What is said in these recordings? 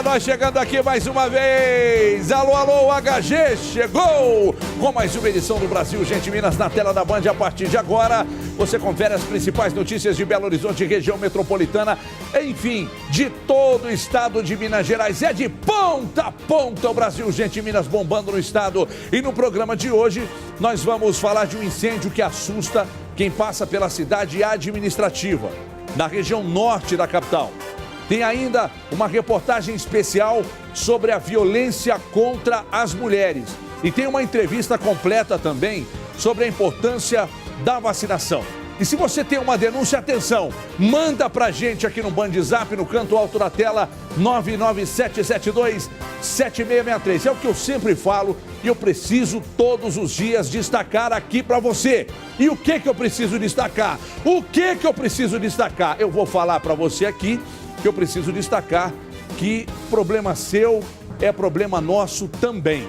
dia, nós chegando aqui mais uma vez. Alô, alô, HG chegou com mais uma edição do Brasil Gente Minas na tela da Band. A partir de agora, você confere as principais notícias de Belo Horizonte, região metropolitana, enfim, de todo o estado de Minas Gerais. É de ponta a ponta o Brasil Gente Minas bombando no estado. E no programa de hoje, nós vamos falar de um incêndio que assusta quem passa pela cidade administrativa, na região norte da capital. Tem ainda uma reportagem especial sobre a violência contra as mulheres. E tem uma entrevista completa também sobre a importância da vacinação. E se você tem uma denúncia, atenção, manda pra gente aqui no Band Zap, no canto alto da tela, 99772-7663. É o que eu sempre falo e eu preciso todos os dias destacar aqui pra você. E o que eu preciso destacar? O que eu preciso destacar? Eu vou falar pra você aqui que eu preciso destacar que problema seu é problema nosso também.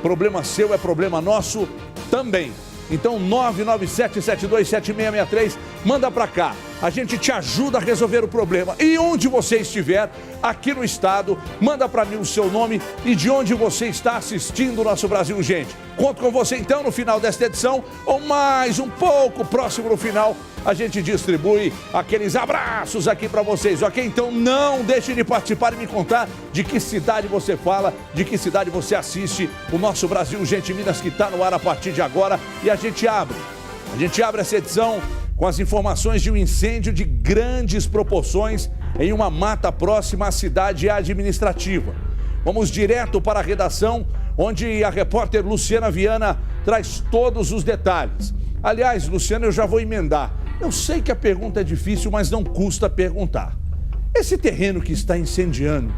Problema seu é problema nosso também. Então, 997727663, manda pra cá. A gente te ajuda a resolver o problema. E onde você estiver, aqui no estado, manda pra mim o seu nome e de onde você está assistindo o nosso Brasil Gente. Conto com você então no final desta edição, ou mais um pouco próximo no final, a gente distribui aqueles abraços aqui pra vocês, ok? Então não deixe de participar e me contar de que cidade você fala, de que cidade você assiste o nosso Brasil Gente Minas, que está no ar a partir de agora. E a gente abre essa edição com as informações de um incêndio de grandes proporções em uma mata próxima à cidade administrativa. Vamos direto para a redação, onde a repórter Luciana Viana traz todos os detalhes. Aliás, Luciana, eu já vou emendar. Eu sei que a pergunta é difícil, mas não custa perguntar. Esse terreno que está incendiando,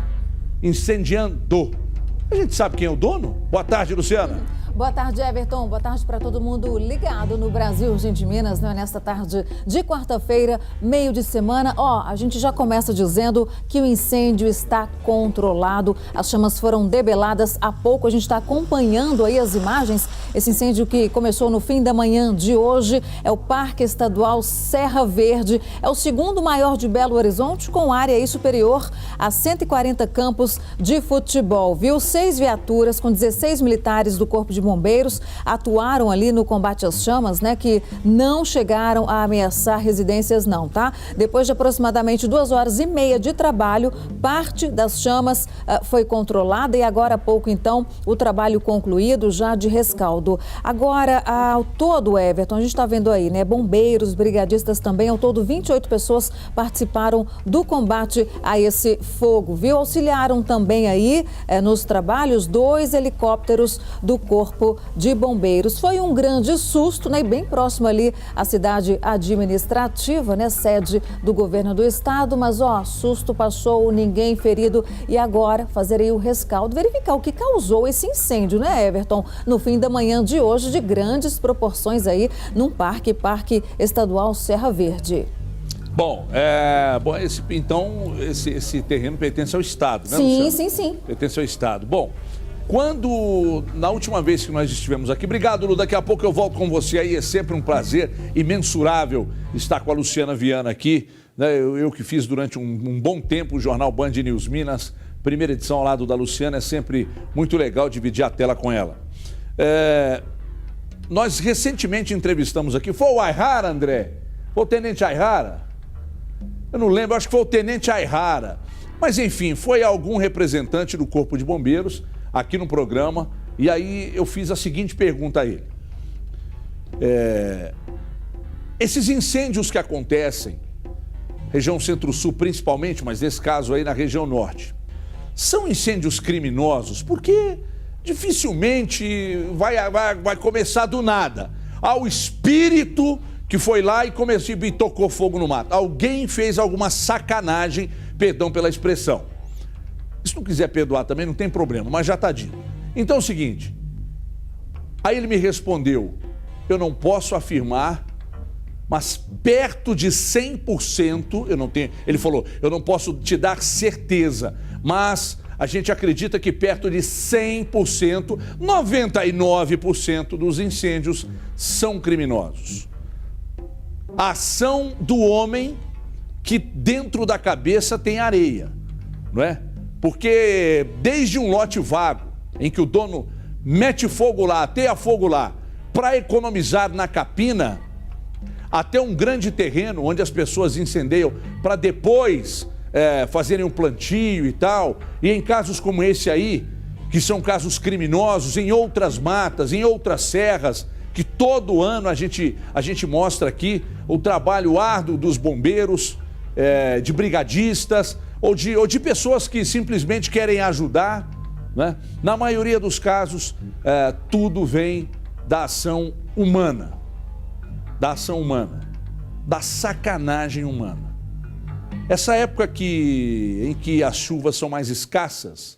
a gente sabe quem é o dono? Boa tarde, Luciana. Boa tarde, Everton. Boa tarde para todo mundo ligado no Brasil Gente Minas, né? Nesta tarde de quarta-feira, meio de semana. A gente já começa dizendo que o incêndio está controlado. As chamas foram debeladas há pouco. A gente está acompanhando aí as imagens. Esse incêndio que começou no fim da manhã de hoje é o Parque Estadual Serra Verde. É o segundo maior de Belo Horizonte, com área aí superior a 140 campos de futebol. Viu? 6 viaturas com 16 militares do Corpo de Bombeiros atuaram ali no combate às chamas, né, que não chegaram a ameaçar residências não, tá? Depois de aproximadamente 2h30 de trabalho, parte das chamas foi controlada e agora há pouco, então, o trabalho concluído já de rescaldo. Agora, ao todo, Everton, a gente está vendo aí, né, bombeiros, brigadistas também, ao todo 28 pessoas participaram do combate a esse fogo, viu? Auxiliaram também aí nos trabalhos 2 helicópteros do Corpo de Bombeiros. Foi um grande susto, né? Bem próximo ali à cidade administrativa, né? Sede do governo do estado, mas susto passou, ninguém ferido. E agora fazer aí o rescaldo, verificar o que causou esse incêndio, né, Everton? No fim da manhã de hoje, de grandes proporções aí, num Parque Estadual Serra Verde. Bom, esse terreno pertence ao estado, né, Luciana? Sim. Pertence ao estado. Bom, na última vez que nós estivemos aqui, obrigado, Lu, daqui a pouco eu volto com você aí, é sempre um prazer imensurável estar com a Luciana Viana aqui, né? Eu que fiz durante um bom tempo o jornal Band News Minas, primeira edição ao lado da Luciana, é sempre muito legal dividir a tela com ela. Nós recentemente entrevistamos aqui, foi o Aihara, André? Foi o Tenente Aihara? Eu não lembro, acho que foi o Tenente Aihara, mas enfim, foi algum representante do Corpo de Bombeiros aqui no programa, e aí eu fiz a seguinte pergunta a ele. Esses incêndios que acontecem, região centro-sul principalmente, mas nesse caso aí na região norte, são incêndios criminosos? Porque dificilmente vai começar do nada. O espírito que foi lá e tocou fogo no mato. Alguém fez alguma sacanagem, perdão pela expressão. Se não quiser perdoar também, não tem problema, mas já está dito. Então é o seguinte, aí ele me respondeu, eu não posso afirmar, mas perto de 100%, ele falou, eu não posso te dar certeza, mas a gente acredita que perto de 100%, 99% dos incêndios são criminosos. A ação do homem que dentro da cabeça tem areia, não é? Porque desde um lote vago, em que o dono mete fogo lá, ateia fogo lá, para economizar na capina, até um grande terreno onde as pessoas incendeiam para depois fazerem um plantio e tal, e em casos como esse aí, que são casos criminosos, em outras matas, em outras serras, que todo ano a gente mostra aqui o trabalho árduo dos bombeiros, de brigadistas, ou de pessoas que simplesmente querem ajudar, né? Na maioria dos casos, tudo vem da ação humana, da sacanagem humana. Essa época em que as chuvas são mais escassas,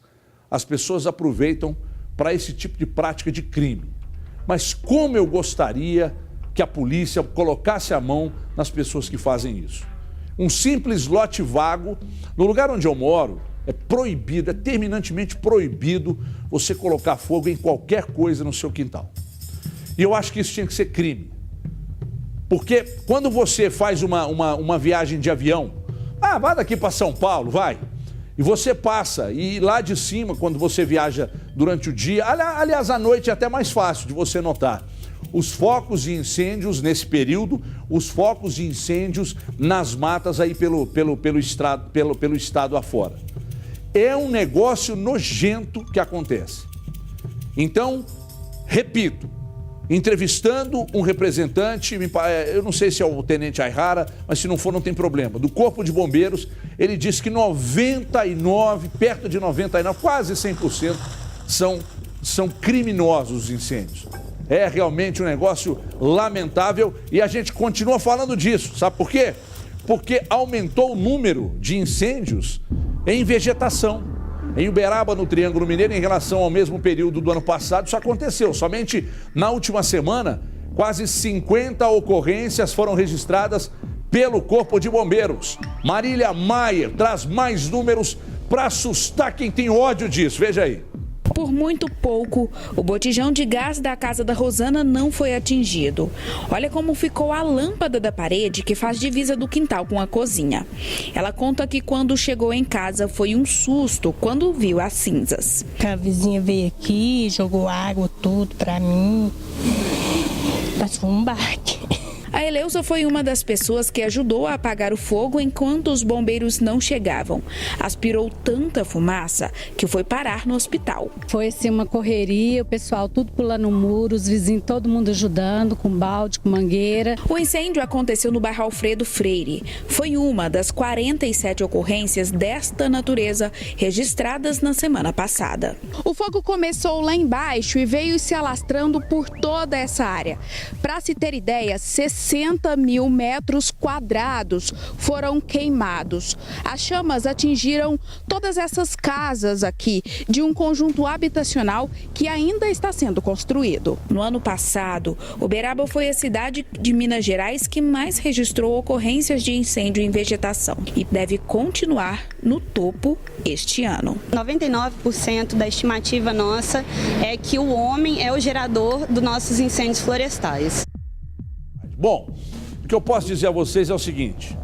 as pessoas aproveitam para esse tipo de prática de crime. Mas como eu gostaria que a polícia colocasse a mão nas pessoas que fazem isso. Um simples lote vago, no lugar onde eu moro, é proibido, é terminantemente proibido você colocar fogo em qualquer coisa no seu quintal. E eu acho que isso tinha que ser crime. Porque quando você faz uma viagem de avião, vai daqui para São Paulo, vai. E você passa, e lá de cima, quando você viaja durante o dia, aliás, à noite é até mais fácil de você notar. Os focos de incêndios nesse período, os focos de incêndios nas matas aí pelo estado afora. É um negócio nojento que acontece. Então, repito, entrevistando um representante, eu não sei se é o tenente Aihara, mas se não for não tem problema, do Corpo de Bombeiros, ele disse que 99, perto de 99, quase 100% são criminosos os incêndios. É realmente um negócio lamentável e a gente continua falando disso, sabe por quê? Porque aumentou o número de incêndios em vegetação. Em Uberaba, no Triângulo Mineiro, em relação ao mesmo período do ano passado, isso aconteceu. Somente na última semana, quase 50 ocorrências foram registradas pelo Corpo de Bombeiros. Marília Maier traz mais números para assustar quem tem ódio disso. Veja aí. Por muito pouco, o botijão de gás da casa da Rosana não foi atingido. Olha como ficou a lâmpada da parede que faz divisa do quintal com a cozinha. Ela conta que quando chegou em casa foi um susto quando viu as cinzas. A vizinha veio aqui, jogou água, tudo pra mim. Mas foi um baque. A Eleusa foi uma das pessoas que ajudou a apagar o fogo enquanto os bombeiros não chegavam. Aspirou tanta fumaça que foi parar no hospital. Foi assim uma correria, o pessoal tudo pulando no muro, os vizinhos todo mundo ajudando com balde, com mangueira. O incêndio aconteceu no bairro Alfredo Freire. Foi uma das 47 ocorrências desta natureza registradas na semana passada. O fogo começou lá embaixo e veio se alastrando por toda essa área. Para se ter ideia, 60 mil metros quadrados foram queimados. As chamas atingiram todas essas casas aqui, de um conjunto habitacional que ainda está sendo construído. No ano passado, Uberaba foi a cidade de Minas Gerais que mais registrou ocorrências de incêndio em vegetação e deve continuar no topo este ano. 99% da estimativa nossa é que o homem é o gerador dos nossos incêndios florestais. Bom, o que eu posso dizer a vocês é o seguinte.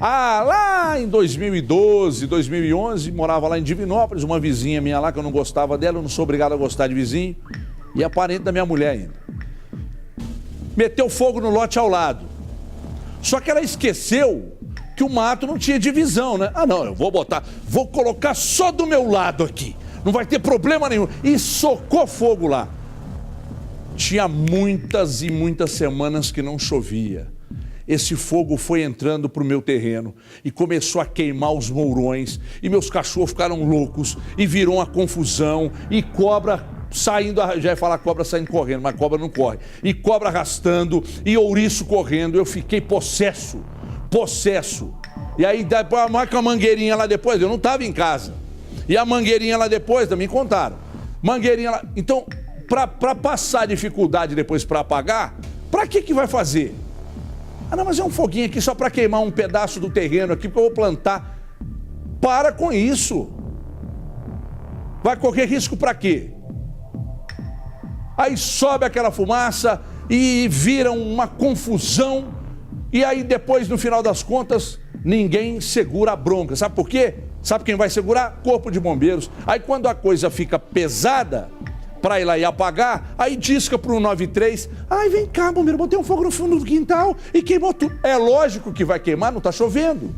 Lá em 2012, 2011, morava lá em Divinópolis, uma vizinha minha lá, que eu não gostava dela, eu não sou obrigado a gostar de vizinho, e é parente da minha mulher ainda. Meteu fogo no lote ao lado. Só que ela esqueceu que o mato não tinha divisão, né? Não, eu vou colocar só do meu lado aqui, não vai ter problema nenhum. E socou fogo lá. Tinha muitas e muitas semanas que não chovia. Esse fogo foi entrando para o meu terreno e começou a queimar os mourões. E meus cachorros ficaram loucos e virou uma confusão. E cobra saindo, já ia falar cobra saindo correndo, mas cobra não corre. E cobra arrastando e ouriço correndo. Eu fiquei possesso. E aí, com a mangueirinha lá depois, eu não estava em casa. E a mangueirinha lá depois, também contaram. Mangueirinha lá... Então... Para passar dificuldade depois para apagar, para que vai fazer? Não, mas é um foguinho aqui só para queimar um pedaço do terreno aqui, porque eu vou plantar. Para com isso. Vai correr risco para quê? Aí sobe aquela fumaça e vira uma confusão. E aí depois, no final das contas, ninguém segura a bronca. Sabe por quê? Sabe quem vai segurar? Corpo de Bombeiros. Aí quando a coisa fica pesada para ir lá e apagar, aí disca para o 193. Ai, vem cá, bombeiro, botei um fogo no fundo do quintal e queimou tudo. É lógico que vai queimar, não está chovendo.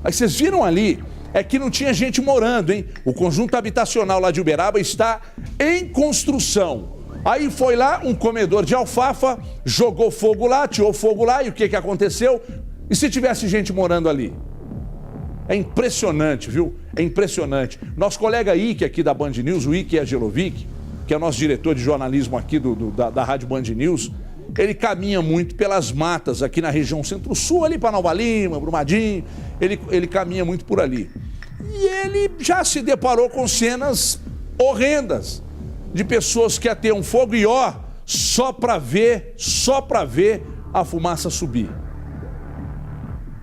Aí vocês viram ali, é que não tinha gente morando, hein? O conjunto habitacional lá de Uberaba está em construção. Aí foi lá um comedor de alfafa, jogou fogo lá, tirou fogo lá, e o que aconteceu? E se tivesse gente morando ali? É impressionante, viu? É impressionante. Nosso colega Ike aqui da Band News, o Ike Agelovic, que é nosso diretor de jornalismo aqui da Rádio Band News, ele caminha muito pelas matas aqui na região Centro-Sul, ali para Nova Lima, Brumadinho, ele caminha muito por ali. E ele já se deparou com cenas horrendas de pessoas que ateam fogo e só para ver a fumaça subir.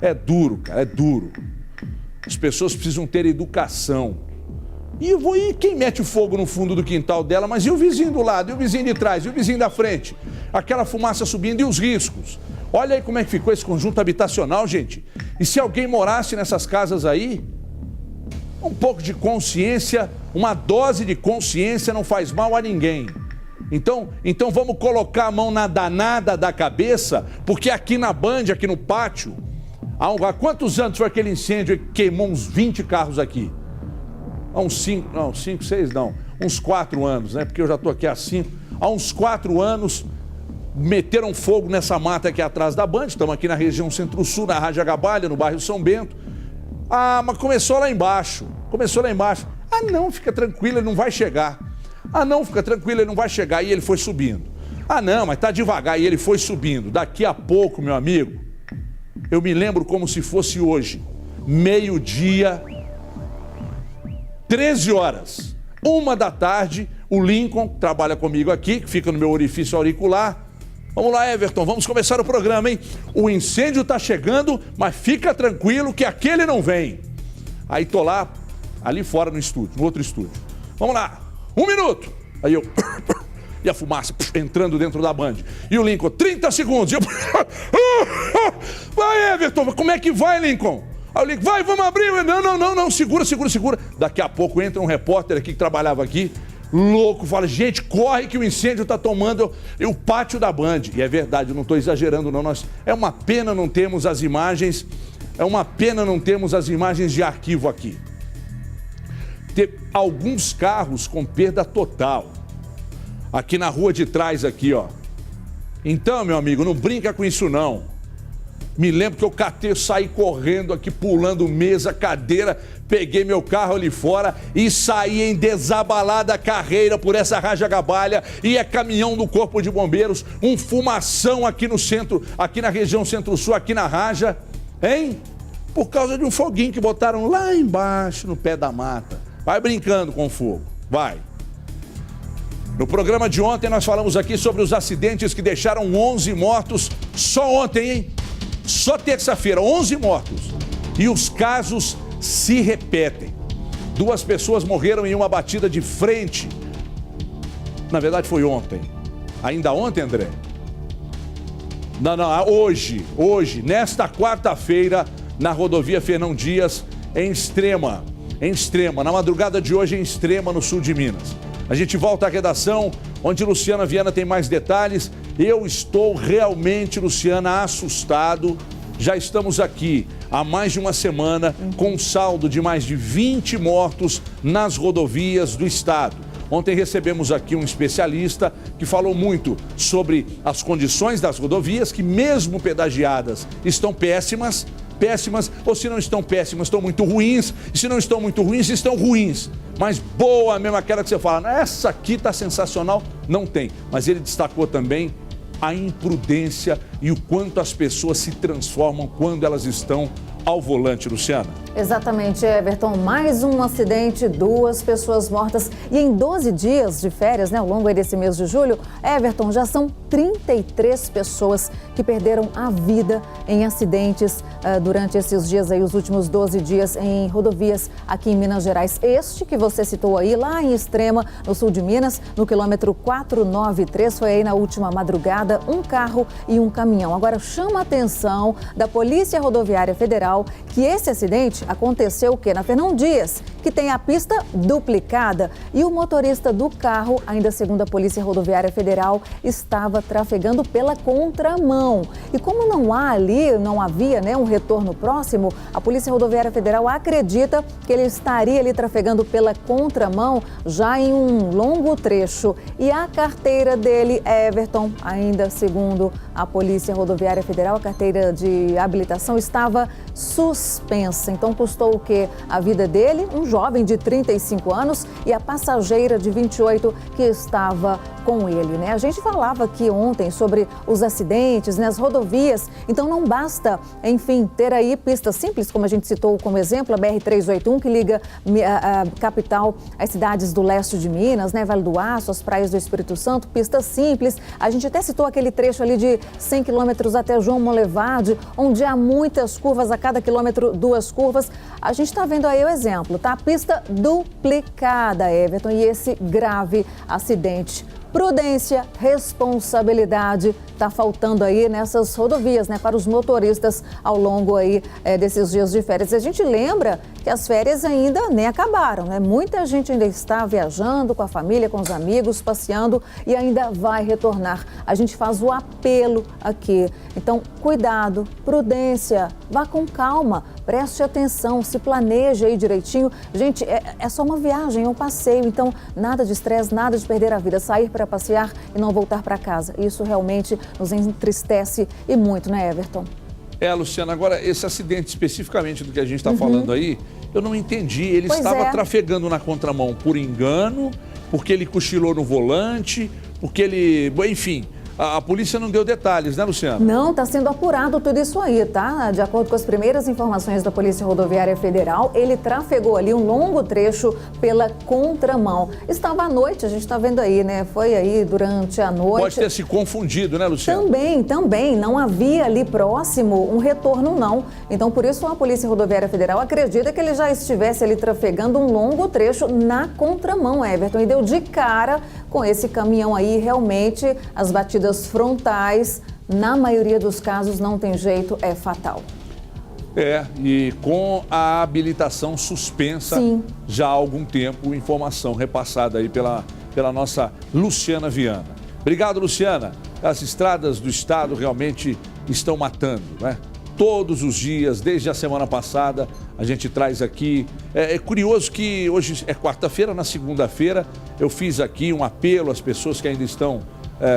É duro, cara, é duro. As pessoas precisam ter educação. E quem mete o fogo no fundo do quintal dela, mas e o vizinho do lado, e o vizinho de trás, e o vizinho da frente? Aquela fumaça subindo e os riscos. Olha aí como é que ficou esse conjunto habitacional, gente. E se alguém morasse nessas casas aí, um pouco de consciência, uma dose de consciência não faz mal a ninguém. Então vamos colocar a mão na danada da cabeça, porque aqui na Band, aqui no pátio, há quantos anos foi aquele incêndio que queimou uns 20 carros aqui? Há uns 4 anos, né? Porque eu já estou aqui há 5. Há uns 4 anos, meteram fogo nessa mata aqui atrás da Band. Estamos aqui na região Centro-Sul, na Rajagabalha, no bairro São Bento. Ah, mas começou lá embaixo. Ah, não, fica tranquilo, ele não vai chegar. Ah, não, fica tranquilo, ele não vai chegar. E ele foi subindo. Ah, não, mas tá devagar. E ele foi subindo. Daqui a pouco, meu amigo, eu me lembro como se fosse hoje. Meio-dia, 13 horas, 1 da tarde, o Lincoln trabalha comigo aqui, que fica no meu orifício auricular. Vamos lá, Everton, vamos começar o programa, hein? O incêndio tá chegando, mas fica tranquilo que aquele não vem. Aí tô lá, ali fora no estúdio, no outro estúdio. Vamos lá, 1 minuto. Aí eu... E a fumaça entrando dentro da Band. E o Lincoln, 30 segundos. E eu... Vai, Everton, como é que vai, Lincoln? Aí o Lincoln, vai, vamos abrir. Não, segura. Daqui a pouco entra um repórter aqui que trabalhava aqui, louco, fala, gente, corre que o incêndio está tomando o pátio da Band. E é verdade, eu não estou exagerando não. É uma pena não termos as imagens, de arquivo aqui. Ter alguns carros com perda total. Aqui na rua de trás, aqui, ó. Então, meu amigo, não brinca com isso, não. Me lembro que eu saí correndo aqui, pulando mesa, cadeira, peguei meu carro ali fora e saí em desabalada carreira por essa Rajagabalha, e é caminhão do Corpo de Bombeiros, um fumação aqui no centro, aqui na região Centro-Sul, aqui na Raja, hein? Por causa de um foguinho que botaram lá embaixo, no pé da mata. Vai brincando com fogo, vai. No programa de ontem nós falamos aqui sobre os acidentes que deixaram 11 mortos só ontem, hein? Só terça-feira, 11 mortos. E os casos se repetem. 2 pessoas morreram em uma batida de frente. Na verdade foi ontem. Ainda ontem, André? Não, hoje, nesta quarta-feira, na rodovia Fernão Dias, em Extrema. Na madrugada de hoje, em Extrema, no sul de Minas. A gente volta à redação, onde Luciana Viana tem mais detalhes. Eu estou realmente, Luciana, assustado. Já estamos aqui há mais de uma semana com um saldo de mais de 20 mortos nas rodovias do estado. Ontem recebemos aqui um especialista que falou muito sobre as condições das rodovias, que mesmo pedagiadas estão péssimas, ou se não estão péssimas, estão muito ruins, e se não estão muito ruins, estão ruins. Mas boa mesmo, aquela que você fala, essa aqui está sensacional, não tem. Mas ele destacou também a imprudência e o quanto as pessoas se transformam quando elas estão ao volante, Luciana. Exatamente, Everton. Mais um acidente, 2 pessoas mortas. E em 12 dias de férias, ao longo desse mês de julho, Everton, já são 33 pessoas que perderam a vida em acidentes durante esses dias aí, os últimos 12 dias em rodovias aqui em Minas Gerais. Este que você citou aí, lá em Extrema, no sul de Minas, no quilômetro 493, foi aí na última madrugada, um carro e um caminhão. Agora chama a atenção da Polícia Rodoviária Federal Federal que esse acidente aconteceu o quê? Na Fernão Dias, que tem a pista duplicada. E o motorista do carro, ainda segundo a Polícia Rodoviária Federal, estava trafegando pela contramão. E como não havia um retorno próximo, a Polícia Rodoviária Federal acredita que ele estaria ali trafegando pela contramão já em um longo trecho. E a carteira dele, Everton, ainda segundo a Polícia Rodoviária Federal, a carteira de habilitação estava suspensa. Então custou o quê? A vida dele, um jovem de 35 anos e a passageira de 28 que estava com ele, né? A gente falava aqui ontem sobre os acidentes nas rodovias, então não basta, enfim, ter aí pistas simples, como a gente citou como exemplo, a BR-381, que liga a capital às cidades do leste de Minas, né? Vale do Aço, as praias do Espírito Santo, pistas simples. A gente até citou aquele trecho ali de 100 quilômetros até João Molevade, onde há muitas curvas, a cada quilômetro 2 curvas. A gente está vendo aí o exemplo, tá? Pista duplicada, Everton, e esse grave acidente. Prudência, responsabilidade está faltando aí nessas rodovias, né, para os motoristas ao longo aí desses dias de férias. A gente lembra que as férias ainda nem acabaram, né? Muita gente ainda está viajando com a família, com os amigos, passeando e ainda vai retornar. A gente faz o apelo aqui. Então, cuidado, prudência, vá com calma, preste atenção, se planeje aí direitinho. Gente, é só uma viagem, é um passeio, então nada de estresse, nada de perder a vida, sair para passear e não voltar para casa. Isso realmente nos entristece e muito, né, Everton? Luciana, agora esse acidente especificamente do que a gente está falando aí, eu não entendi. Ele estava trafegando na contramão por engano, porque ele cochilou no volante, porque ele... Enfim, a polícia não deu detalhes, né, Luciana? Não, está sendo apurado tudo isso aí, tá? De acordo com as primeiras informações da Polícia Rodoviária Federal, ele trafegou ali um longo trecho pela contramão. Estava à noite, a gente está vendo aí, né? Foi aí durante a noite. Pode ter se confundido, né, Luciana? Também. Não havia ali próximo um retorno, não. Então, por isso, a Polícia Rodoviária Federal acredita que ele já estivesse ali trafegando um longo trecho na contramão, Everton. E deu de cara com esse caminhão aí. Realmente, as batidas frontais, na maioria dos casos, não tem jeito, é fatal. E com a habilitação suspensa já há algum tempo, informação repassada aí pela nossa Luciana Viana. Obrigado, Luciana. As estradas do estado realmente estão matando, né? Todos os dias, desde a semana passada, a gente traz aqui. É curioso que hoje é quarta-feira, na segunda-feira eu fiz aqui um apelo às pessoas que ainda estão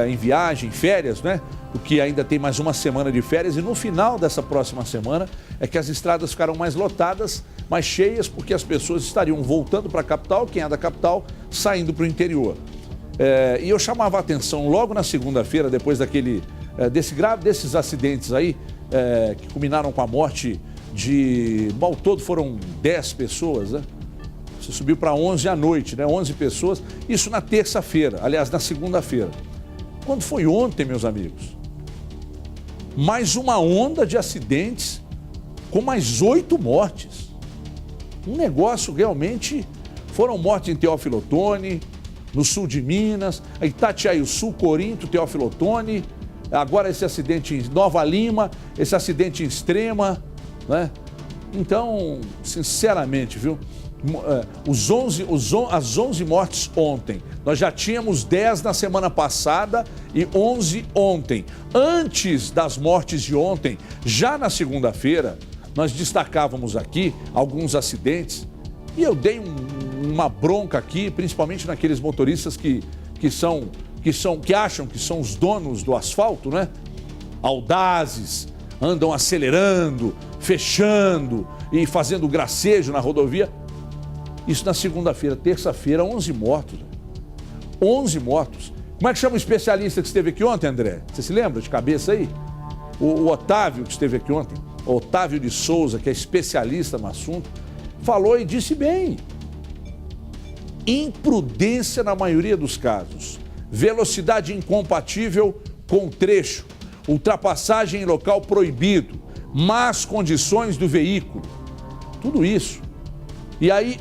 em viagem, férias, né? Porque ainda tem mais uma semana de férias e no final dessa próxima semana é que as estradas ficarão mais lotadas, mais cheias, porque as pessoas estariam voltando para a capital, quem é da capital, saindo para o interior. E eu chamava a atenção logo na segunda-feira, depois desses acidentes aí, que culminaram com a morte ao todo foram 10 pessoas, né? Você subiu para 11 à noite, né? 11 pessoas, isso na terça-feira, aliás, na segunda-feira. Quando foi ontem, meus amigos, mais uma onda de acidentes com mais 8 mortes. Um negócio realmente... Foram mortes em Teófilo Otoni, no sul de Minas, Itatiaia-Sul, Corinto, Teófilo Otoni, agora esse acidente em Nova Lima, esse acidente em Extrema, né? Então, sinceramente, viu? As 11 mortes ontem. Nós já tínhamos 10 na semana passada e 11 ontem. Antes das mortes de ontem, já na segunda-feira, nós destacávamos aqui alguns acidentes e eu dei uma bronca aqui, principalmente naqueles motoristas que acham que são os donos do asfalto, né? Audazes, andam acelerando, fechando e fazendo gracejo na rodovia. Isso na segunda-feira. Terça-feira, 11 mortos. 11 mortos. Como é que chama o especialista que esteve aqui ontem, André? Você se lembra de cabeça aí? O Otávio, que esteve aqui ontem, Otávio de Souza, que é especialista no assunto, falou e disse bem. Imprudência na maioria dos casos. Velocidade incompatível com trecho. Ultrapassagem em local proibido. Más condições do veículo. Tudo isso. E aí,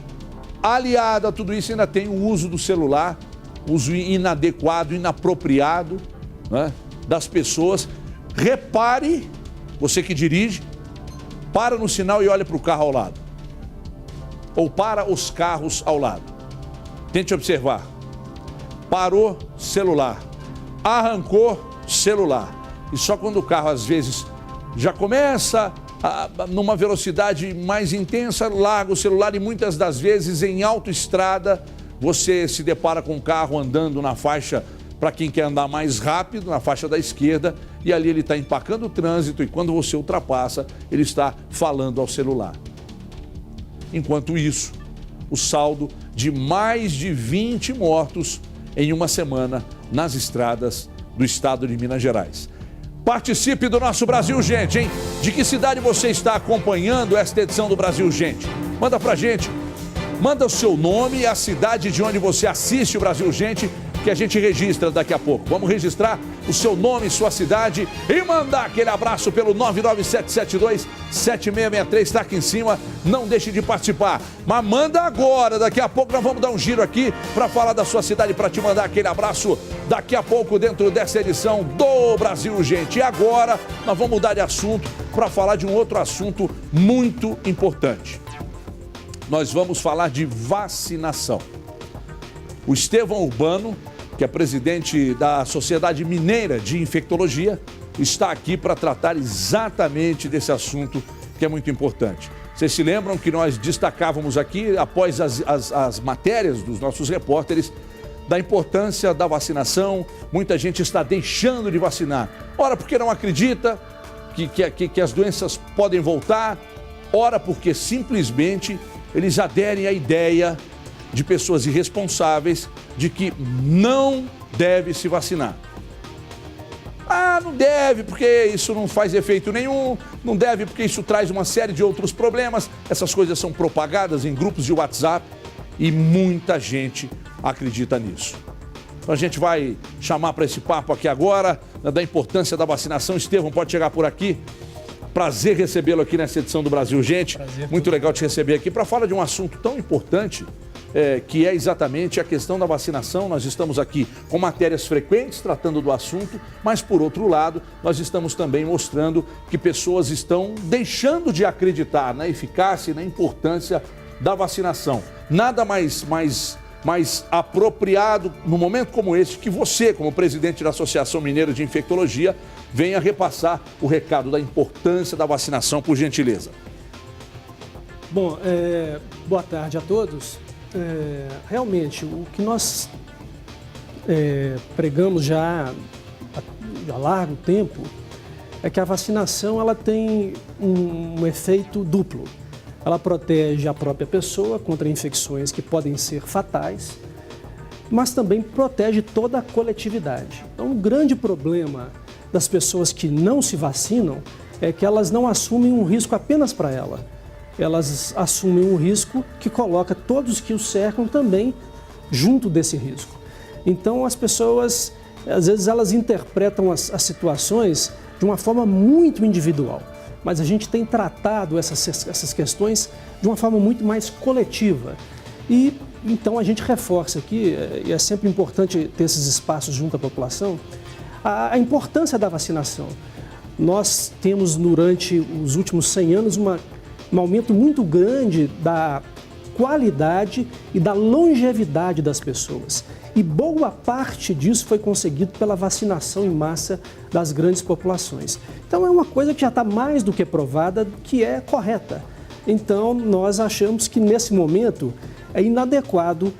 aliado a tudo isso, ainda tem o uso do celular, uso inadequado, inapropriado, né, das pessoas. Repare, você que dirige, Para no sinal e olha para o carro ao lado. Ou para os carros ao lado. Tente observar. Parou, celular. Arrancou, celular. E só quando o carro, às vezes, já começa numa velocidade mais intensa, larga o celular e muitas das vezes em autoestrada você se depara com um carro andando na faixa, para quem quer andar mais rápido, na faixa da esquerda, e ali ele está empacando o trânsito e quando você ultrapassa, ele está falando ao celular. Enquanto isso, o saldo de mais de 20 mortos em uma semana nas estradas do estado de Minas Gerais. Participe do nosso Brasil Gente, hein? De que cidade você está acompanhando esta edição do Brasil Gente? Manda pra gente. Manda o seu nome e a cidade de onde você assiste o Brasil Gente, que a gente registra daqui a pouco. Vamos registrar o seu nome e sua cidade e mandar aquele abraço pelo 99772-7663, está aqui em cima. Não deixe de participar, mas manda agora. Daqui a pouco nós vamos dar um giro aqui para falar da sua cidade, para te mandar aquele abraço daqui a pouco dentro dessa edição do Brasil Gente. E agora nós vamos mudar de assunto para falar de um outro assunto muito importante. Nós vamos falar de vacinação. O Estevão Urbano, que é presidente da Sociedade Mineira de Infectologia, está aqui para tratar exatamente desse assunto que é muito importante. Vocês se lembram que nós destacávamos aqui, após as matérias dos nossos repórteres, da importância da vacinação. Muita gente está deixando de vacinar. Ora, porque não acredita que as doenças podem voltar. Ora, porque simplesmente eles aderem à ideia de pessoas irresponsáveis de que não deve se vacinar. Ah, não deve porque isso não faz efeito nenhum, não deve porque isso traz uma série de outros problemas. Essas coisas são propagadas em grupos de WhatsApp e muita gente acredita nisso. Então a gente vai chamar para esse papo aqui agora, da importância da vacinação. Estevão, pode chegar por aqui. Prazer recebê-lo aqui nessa edição do Brasil Gente. Muito legal te receber aqui para falar de um assunto tão importante, que é exatamente a questão da vacinação. Nós estamos aqui com matérias frequentes tratando do assunto, mas por outro lado, nós estamos também mostrando que pessoas estão deixando de acreditar na eficácia e na importância da vacinação. Nada mais apropriado no momento como esse que você, como presidente da Associação Mineira de Infectologia, venha repassar o recado da importância da vacinação, por gentileza. Bom, boa tarde a todos. Realmente, o que nós pregamos já há largo tempo é que a vacinação ela tem um efeito duplo. Ela protege a própria pessoa contra infecções que podem ser fatais, mas também protege toda a coletividade. Então, o grande problema das pessoas que não se vacinam é que elas não assumem um risco apenas para ela. Elas assumem um risco que coloca todos que os cercam também junto desse risco. Então, as pessoas, às vezes, elas interpretam as situações de uma forma muito individual. Mas a gente tem tratado essas questões de uma forma muito mais coletiva. E então a gente reforça aqui, e é sempre importante ter esses espaços junto à população, a importância da vacinação. Nós temos durante os últimos 100 anos um aumento muito grande da qualidade e da longevidade das pessoas. E boa parte disso foi conseguido pela vacinação em massa das grandes populações. Então é uma coisa que já está mais do que provada que é correta. Então nós achamos que nesse momento é inadequado,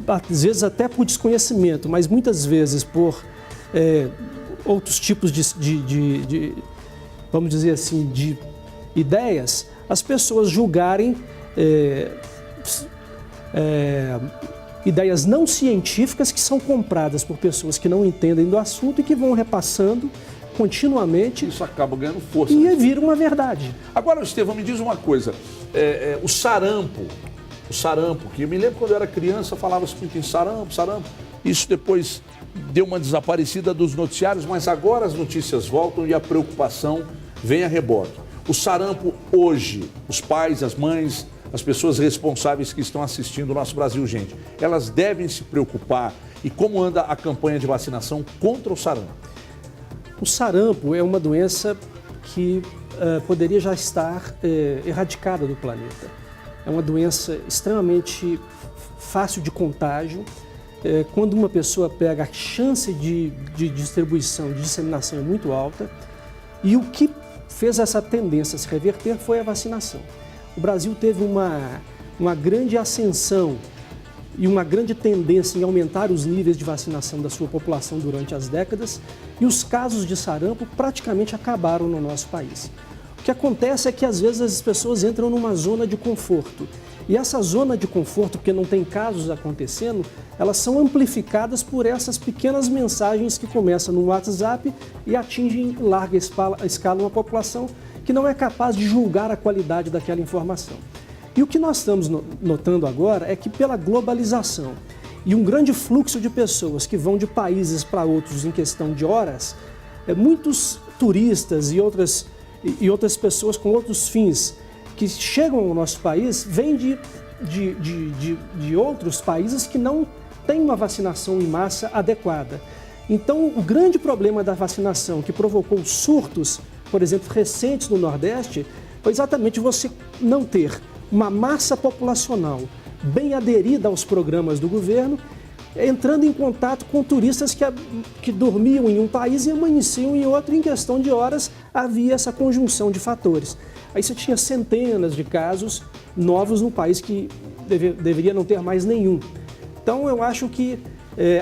às vezes até por desconhecimento, mas muitas vezes por outros tipos de vamos dizer assim, de ideias, as pessoas julgarem ideias não científicas que são compradas por pessoas que não entendem do assunto e que vão repassando continuamente. Isso acaba ganhando força. E vira uma verdade. Agora, Estevão, me diz uma coisa. O sarampo, que eu me lembro quando eu era criança, falava-se muito em sarampo. Isso depois deu uma desaparecida dos noticiários, mas agora as notícias voltam e a preocupação vem a rebote. O sarampo hoje, os pais, as mães, as pessoas responsáveis que estão assistindo o nosso Brasil Gente, elas devem se preocupar. E como anda a campanha de vacinação contra o sarampo? O sarampo é uma doença que poderia já estar erradicada do planeta. É uma doença extremamente fácil de contágio. Quando uma pessoa pega, a chance de distribuição, de disseminação é muito alta. E o que fez essa tendência se reverter foi a vacinação. O Brasil teve uma grande ascensão e uma grande tendência em aumentar os níveis de vacinação da sua população durante as décadas, e os casos de sarampo praticamente acabaram no nosso país. O que acontece é que às vezes as pessoas entram numa zona de conforto, e essa zona de conforto, porque não tem casos acontecendo, elas são amplificadas por essas pequenas mensagens que começam no WhatsApp e atingem em larga escala uma população que não é capaz de julgar a qualidade daquela informação. E o que nós estamos notando agora é que pela globalização e um grande fluxo de pessoas que vão de países para outros em questão de horas, muitos turistas e outras pessoas com outros fins que chegam ao nosso país vêm de outros países que não têm uma vacinação em massa adequada. Então, o grande problema da vacinação que provocou surtos, por exemplo, recentes no Nordeste, foi exatamente você não ter uma massa populacional bem aderida aos programas do governo, entrando em contato com turistas que dormiam em um país e amanheciam em outro, em questão de horas havia essa conjunção de fatores. Aí você tinha centenas de casos novos num país que deveria não ter mais nenhum. Então eu acho que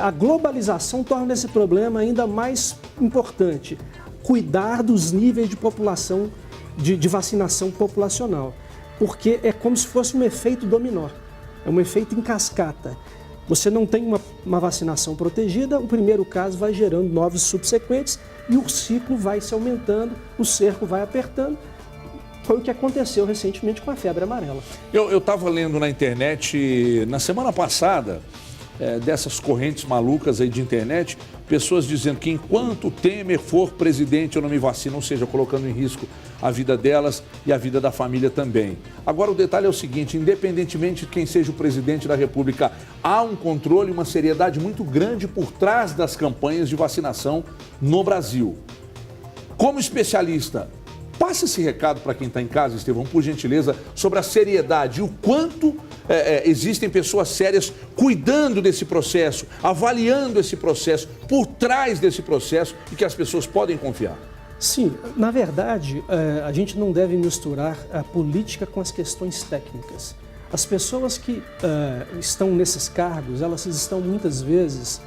a globalização torna esse problema ainda mais importante. Cuidar dos níveis de população, de vacinação populacional. Porque é como se fosse um efeito dominó, é um efeito em cascata. Você não tem uma vacinação protegida, o primeiro caso vai gerando novos subsequentes e o ciclo vai se aumentando, o cerco vai apertando. Foi o que aconteceu recentemente com a febre amarela. Eu estava lendo na internet, na semana passada, dessas correntes malucas aí de internet, pessoas dizendo que enquanto o Temer for presidente eu não me vacino, ou seja, colocando em risco a vida delas e a vida da família também. Agora o detalhe é o seguinte, independentemente de quem seja o presidente da República, há um controle e uma seriedade muito grande por trás das campanhas de vacinação no Brasil. Como especialista, passa esse recado para quem está em casa, Estevão, por gentileza, sobre a seriedade e o quanto existem pessoas sérias cuidando desse processo, avaliando esse processo, por trás desse processo e que as pessoas podem confiar. Sim, na verdade, a gente não deve misturar a política com as questões técnicas. As pessoas que estão nesses cargos, elas estão muitas vezes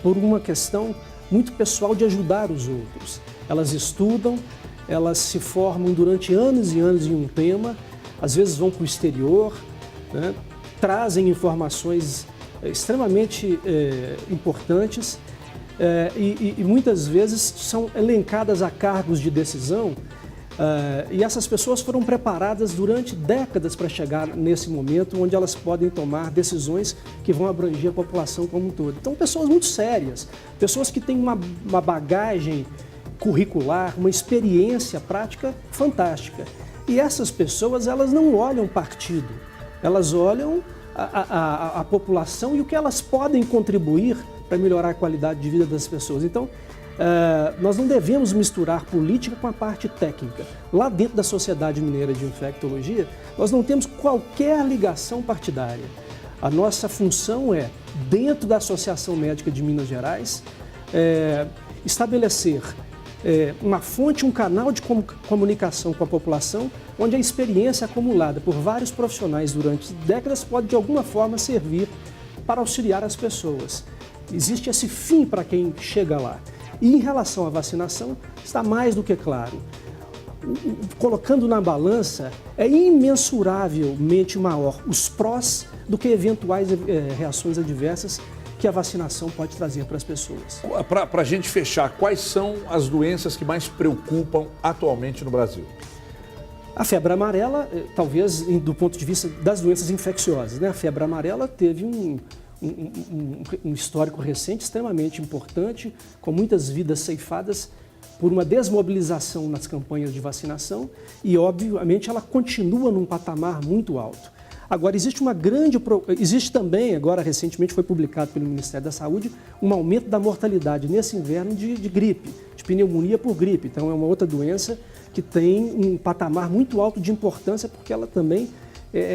por uma questão muito pessoal de ajudar os outros. Elas estudam, elas se formam durante anos e anos em um tema, às vezes vão para o exterior, né, trazem informações extremamente importantes e muitas vezes são elencadas a cargos de decisão e essas pessoas foram preparadas durante décadas para chegar nesse momento onde elas podem tomar decisões que vão abranger a população como um todo. Então, pessoas muito sérias, pessoas que têm uma bagagem curricular, uma experiência prática fantástica. E essas pessoas, elas não olham partido, elas olham a população e o que elas podem contribuir para melhorar a qualidade de vida das pessoas. Então, nós não devemos misturar política com a parte técnica. Lá dentro da Sociedade Mineira de Infectologia, nós não temos qualquer ligação partidária. A nossa função é, dentro da Associação Médica de Minas Gerais, estabelecer uma fonte, um canal de comunicação com a população, onde a experiência acumulada por vários profissionais durante décadas pode de alguma forma servir para auxiliar as pessoas. Existe esse fim para quem chega lá. E em relação à vacinação, está mais do que claro. Colocando na balança, é imensuravelmente maior os prós do que eventuais reações adversas que a vacinação pode trazer para as pessoas. Para a gente fechar, quais são as doenças que mais preocupam atualmente no Brasil? A febre amarela, talvez do ponto de vista das doenças infecciosas, né? A febre amarela teve um histórico recente extremamente importante, com muitas vidas ceifadas por uma desmobilização nas campanhas de vacinação e, obviamente, ela continua num patamar muito alto. Agora, existe também, agora recentemente foi publicado pelo Ministério da Saúde, um aumento da mortalidade nesse inverno de gripe, de de pneumonia por gripe. Então, é uma outra doença que tem um patamar muito alto de importância, porque ela também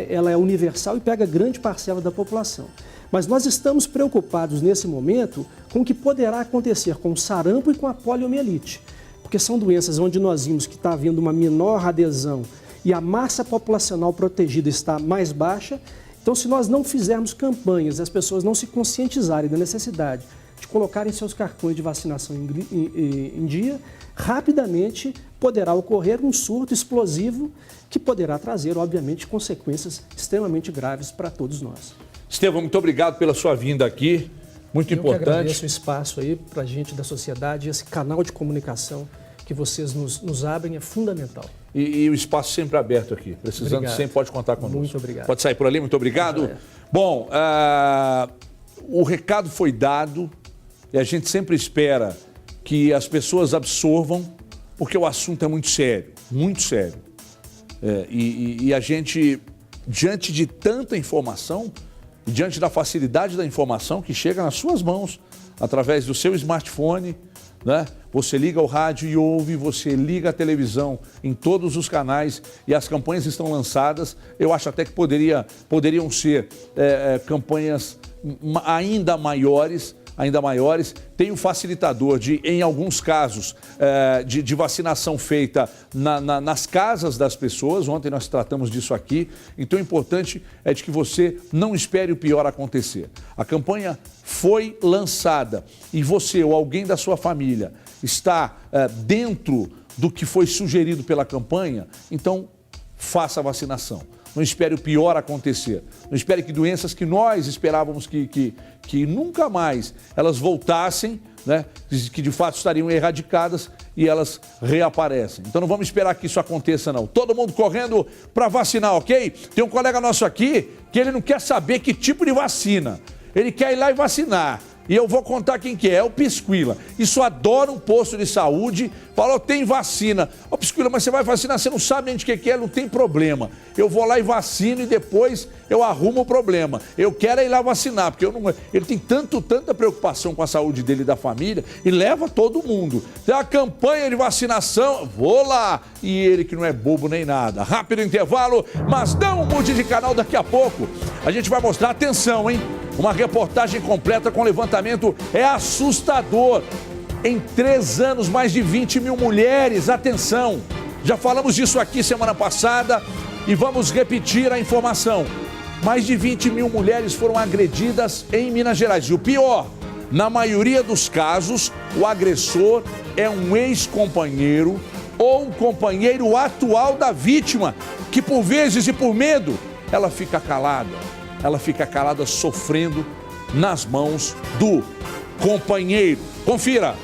ela é universal e pega grande parcela da população. Mas nós estamos preocupados nesse momento com o que poderá acontecer com o sarampo e com a poliomielite, porque são doenças onde nós vimos que está havendo uma menor adesão e a massa populacional protegida está mais baixa. Então, se nós não fizermos campanhas, as pessoas não se conscientizarem da necessidade de colocarem seus cartões de vacinação em dia, rapidamente poderá ocorrer um surto explosivo que poderá trazer, obviamente, consequências extremamente graves para todos nós. Estevão, muito obrigado pela sua vinda aqui, muito importante. Eu que agradeço o espaço aí para a gente da sociedade, esse canal de comunicação que vocês nos abrem é fundamental. E o espaço sempre aberto aqui, precisando Obrigado. sempre pode contar conosco. Muito obrigado. Pode sair por ali, muito obrigado. Bom, o recado foi dado e a gente sempre espera que as pessoas absorvam, porque o assunto é muito sério, muito sério. E a gente, diante de tanta informação, diante da facilidade da informação que chega nas suas mãos, através do seu smartphone, né? Você liga o rádio e ouve, você liga a televisão em todos os canais e as campanhas estão lançadas. Eu acho até que poderiam ser campanhas ainda maiores. Tem um facilitador em alguns casos, de vacinação feita nas casas das pessoas. Ontem nós tratamos disso aqui. Então o importante é de que você não espere o pior acontecer. A campanha foi lançada e você ou alguém da sua família está dentro do que foi sugerido pela campanha, então faça a vacinação. Não espere o pior acontecer. Não espere que doenças que nós esperávamos que nunca mais elas voltassem, né? Que de fato estariam erradicadas e elas reaparecem. Então não vamos esperar que isso aconteça, não. Todo mundo correndo para vacinar, ok? Tem um colega nosso aqui que ele não quer saber que tipo de vacina. Ele quer ir lá e vacinar. E eu vou contar quem que é o Pisquila. Isso adora um posto de saúde, falou, tem vacina. Ô Pisquila, mas você vai vacinar, você não sabe nem de que é, não tem problema. Eu vou lá e vacino e depois eu arrumo o problema. Eu quero ir lá vacinar, porque ele tem tanta preocupação com a saúde dele e da família e leva todo mundo. Tem a campanha de vacinação, vou lá. E ele que não é bobo nem nada. Rápido intervalo, mas não mude de canal daqui a pouco. A gente vai mostrar, atenção, hein? Uma reportagem completa com levantamento é assustador. Em 3 anos, mais de 20 mil mulheres. Atenção, já falamos disso aqui semana passada e vamos repetir a informação. Mais de 20 mil mulheres foram agredidas em Minas Gerais. E o pior, na maioria dos casos, o agressor é um ex-companheiro ou um companheiro atual da vítima, que por vezes e por medo, ela fica calada. Ela fica calada sofrendo nas mãos do companheiro. Confira.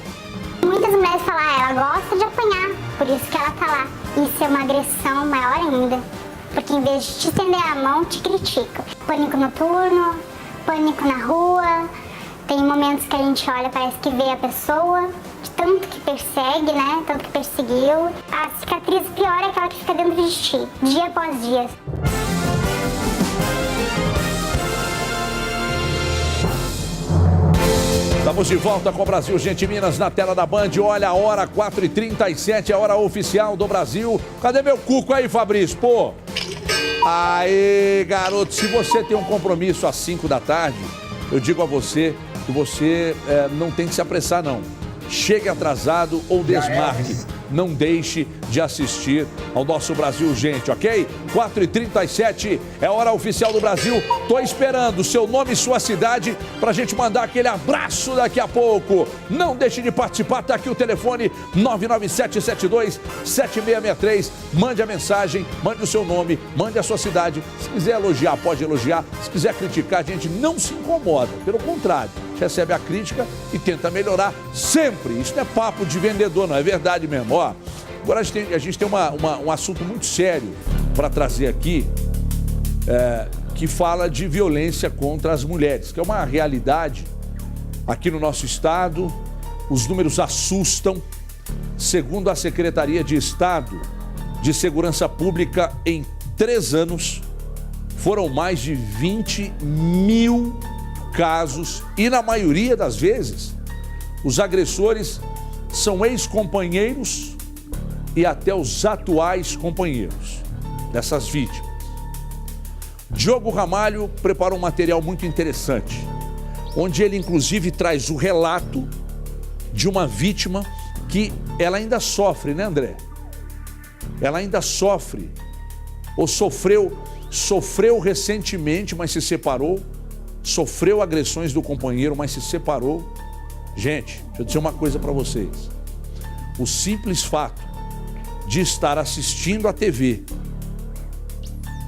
Muitas mulheres falam, ela gosta de apanhar, por isso que ela tá lá. Isso é uma agressão maior ainda, porque em vez de te estender a mão, te critica. Pânico noturno, pânico na rua, tem momentos que a gente olha, parece que vê a pessoa, de tanto que persegue, né, tanto que perseguiu. A cicatriz pior é aquela que fica dentro de ti, dia após dia. Estamos de volta com o Brasil Gente Minas na tela da Band. Olha a hora, 4h37, a hora oficial do Brasil. Cadê meu cuco aí, Fabrício? Pô! Aê, garoto, se você tem um compromisso às 5 da tarde, eu digo a você que você não tem que se apressar, não. Chegue atrasado ou desmarque. Não deixe de assistir ao nosso Brasil Gente, ok? 4h37 é a hora oficial do Brasil. Tô esperando seu nome e sua cidade pra gente mandar aquele abraço daqui a pouco. Não deixe de participar, tá aqui o telefone 997727663. Mande a mensagem, mande o seu nome, mande a sua cidade. Se quiser elogiar, pode elogiar. Se quiser criticar, a gente não se incomoda. Pelo contrário, recebe a crítica e tenta melhorar sempre. Isso não é papo de vendedor, não, é verdade mesmo. Ó, agora a gente tem um assunto muito sério para trazer aqui, que fala de violência contra as mulheres, que é uma realidade aqui no nosso estado. Os números assustam. Segundo a Secretaria de Estado de Segurança Pública, em 3 anos, foram mais de 20 mil casos e, na maioria das vezes, os agressores são ex-companheiros e até os atuais companheiros dessas vítimas. Diogo Ramalho preparou um material muito interessante, onde ele inclusive traz o relato de uma vítima que ela ainda sofre, né, André? Ela ainda sofre, ou sofreu recentemente, mas se separou, sofreu agressões do companheiro, mas se separou. Gente, deixa eu dizer uma coisa para vocês. O simples fato de estar assistindo a TV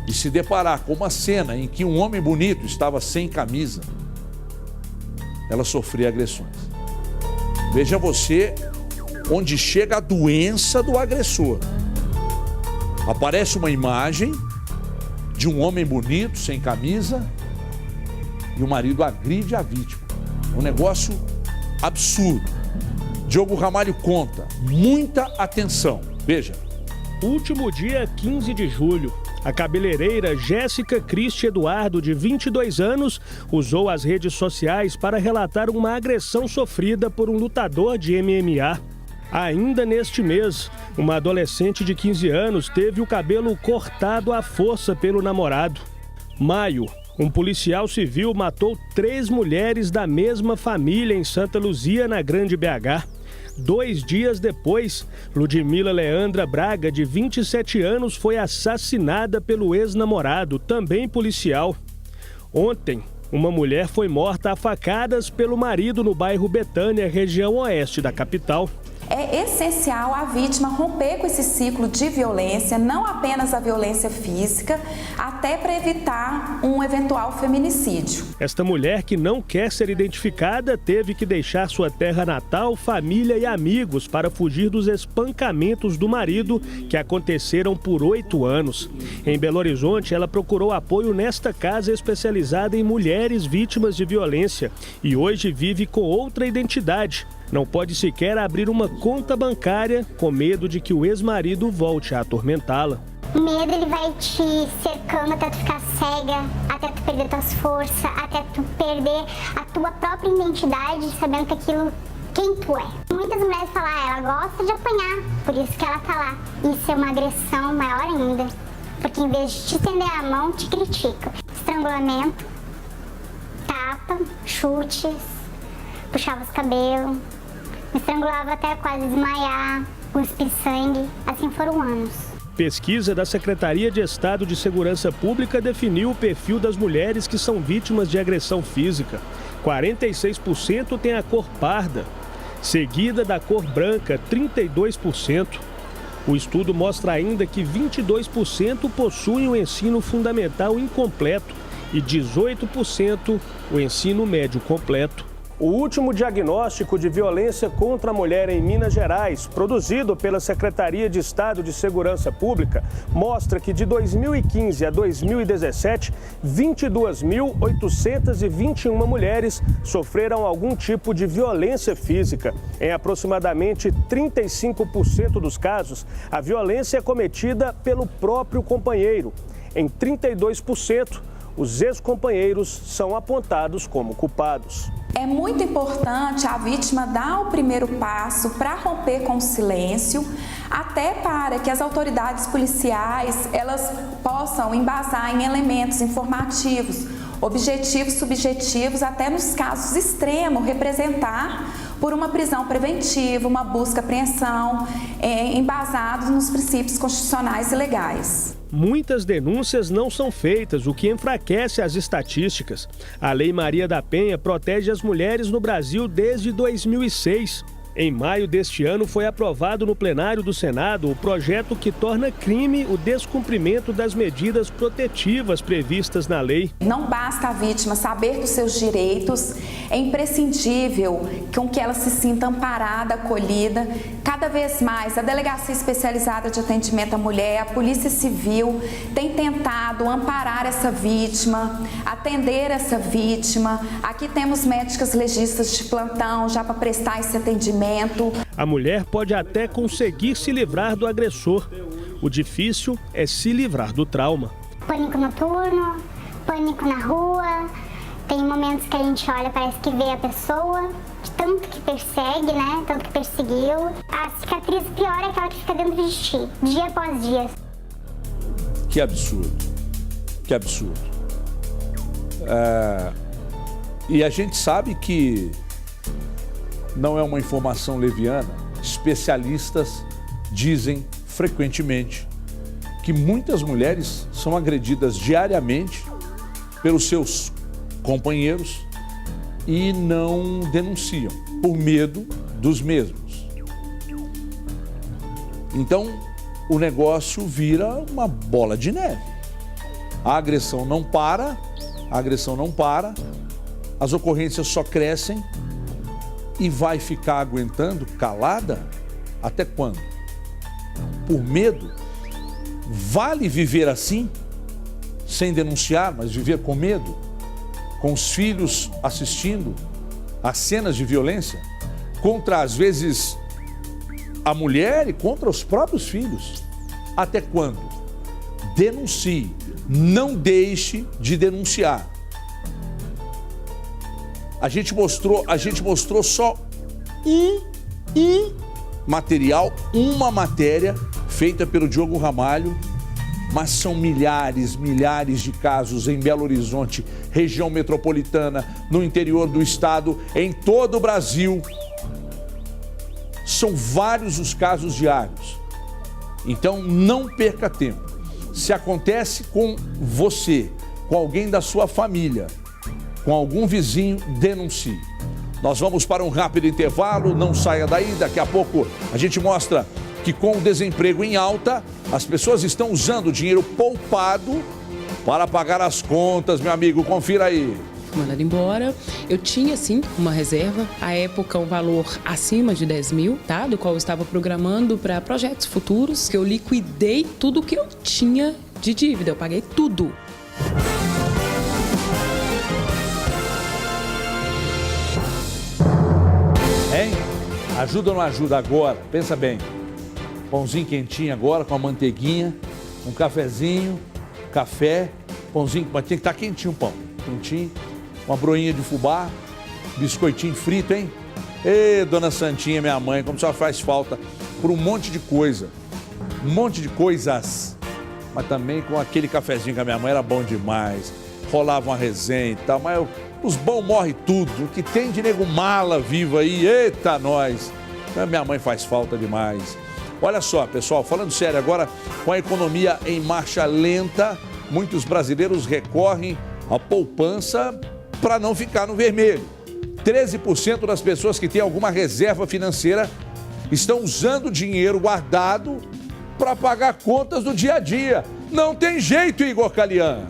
e se deparar com uma cena em que um homem bonito estava sem camisa, ela sofria agressões. Veja você onde chega a doença do agressor. Aparece uma imagem de um homem bonito, sem camisa, e o marido agride a vítima. É um negócio absurdo. Diogo Ramalho conta, muita atenção. Veja. Último dia 15 de julho. A cabeleireira Jéssica Cristi Eduardo, de 22 anos, usou as redes sociais para relatar uma agressão sofrida por um lutador de MMA. Ainda neste mês, uma adolescente de 15 anos teve o cabelo cortado à força pelo namorado. Maio, um policial civil matou 3 mulheres da mesma família em Santa Luzia, na Grande BH. 2 dias depois, Ludmila Leandra Braga, de 27 anos, foi assassinada pelo ex-namorado, também policial. Ontem, uma mulher foi morta a facadas pelo marido no bairro Betânia, região oeste da capital. É essencial a vítima romper com esse ciclo de violência, não apenas a violência física, até para evitar um eventual feminicídio. Esta mulher, que não quer ser identificada, teve que deixar sua terra natal, família e amigos para fugir dos espancamentos do marido, que aconteceram por 8 anos. Em Belo Horizonte, ela procurou apoio nesta casa especializada em mulheres vítimas de violência e hoje vive com outra identidade. Não pode sequer abrir uma conta bancária com medo de que o ex-marido volte a atormentá-la. O medo, ele vai te cercando até tu ficar cega, até tu perder tuas forças, até tu perder a tua própria identidade, sabendo que aquilo, quem tu é. Muitas mulheres falam, ela gosta de apanhar, por isso que ela tá lá. Isso é uma agressão maior ainda, porque em vez de te estender a mão, te critica. Estrangulamento, tapa, chutes, puxava os cabelos, me estrangulava até quase desmaiar, cuspir sangue, assim foram anos. Pesquisa da Secretaria de Estado de Segurança Pública definiu o perfil das mulheres que são vítimas de agressão física. 46% tem a cor parda, seguida da cor branca, 32%. O estudo mostra ainda que 22% possuem o ensino fundamental incompleto e 18% o ensino médio completo. O último diagnóstico de violência contra a mulher em Minas Gerais, produzido pela Secretaria de Estado de Segurança Pública, mostra que de 2015 a 2017, 22.821 mulheres sofreram algum tipo de violência física. Em aproximadamente 35% dos casos, a violência é cometida pelo próprio companheiro. Em 32%, os ex-companheiros são apontados como culpados. É muito importante a vítima dar o primeiro passo para romper com o silêncio, até para que as autoridades policiais elas possam embasar em elementos informativos, objetivos, subjetivos, até nos casos extremos, representar por uma prisão preventiva, uma busca e apreensão, embasados nos princípios constitucionais e legais. Muitas denúncias não são feitas, o que enfraquece as estatísticas. A Lei Maria da Penha protege as mulheres no Brasil desde 2006. Em maio deste ano, foi aprovado no plenário do Senado o projeto que torna crime o descumprimento das medidas protetivas previstas na lei. Não basta a vítima saber dos seus direitos, é imprescindível com que ela se sinta amparada, acolhida. Cada vez mais, a Delegacia Especializada de Atendimento à Mulher, a Polícia Civil, tem tentado amparar essa vítima, atender essa vítima. Aqui temos médicas legistas de plantão já para prestar esse atendimento. A mulher pode até conseguir se livrar do agressor. O difícil é se livrar do trauma. Pânico noturno, pânico na rua. Tem momentos que a gente olha, parece que vê a pessoa, de tanto que persegue, né? Tanto que perseguiu. A cicatriz pior é aquela que fica dentro de ti, dia após dia. Que absurdo. Que absurdo. E a gente sabe que não é uma informação leviana. Especialistas dizem frequentemente que muitas mulheres são agredidas diariamente pelos seus companheiros e não denunciam, por medo dos mesmos. Então, o negócio vira uma bola de neve. A agressão não para, as ocorrências só crescem e vai ficar aguentando calada até quando? Por medo? Vale viver assim, sem denunciar, mas viver com medo? Com os filhos assistindo a cenas de violência contra, às vezes, a mulher e contra os próprios filhos. Até quando? Denuncie, não deixe de denunciar. A gente mostrou só um material, uma matéria feita pelo Diogo Ramalho, mas são milhares de casos em Belo Horizonte, região metropolitana, no interior do estado, em todo o Brasil. São vários os casos diários. Então não perca tempo. Se acontece com você, com alguém da sua família, com algum vizinho, denuncie. Nós vamos para um rápido intervalo, não saia daí, daqui a pouco a gente mostra que com o desemprego em alta, as pessoas estão usando o dinheiro poupado para pagar as contas, meu amigo, confira aí. Mandado embora, eu tinha sim uma reserva, à época um valor acima de 10 mil, tá? Do qual eu estava programando para projetos futuros, que eu liquidei tudo que eu tinha de dívida, eu paguei tudo. Hein? Ajuda ou não ajuda agora? Pensa bem. Pãozinho quentinho agora com a manteiguinha, um cafezinho, café, pãozinho, mas tem que estar quentinho o pão, quentinho, uma broinha de fubá, biscoitinho frito, hein? Ê, dona Santinha, minha mãe, como só faz falta por um monte de coisa, um monte de coisas, mas também com aquele cafezinho que a minha mãe era bom demais, rolava uma resenha e tal, mas os bons morrem tudo, o que tem de nego mala vivo aí, eita nós, a minha mãe faz falta demais. Olha só, pessoal, falando sério agora, com a economia em marcha lenta, muitos brasileiros recorrem à poupança para não ficar no vermelho. 13% das pessoas que têm alguma reserva financeira estão usando dinheiro guardado para pagar contas do dia a dia. Não tem jeito, Igor Calian.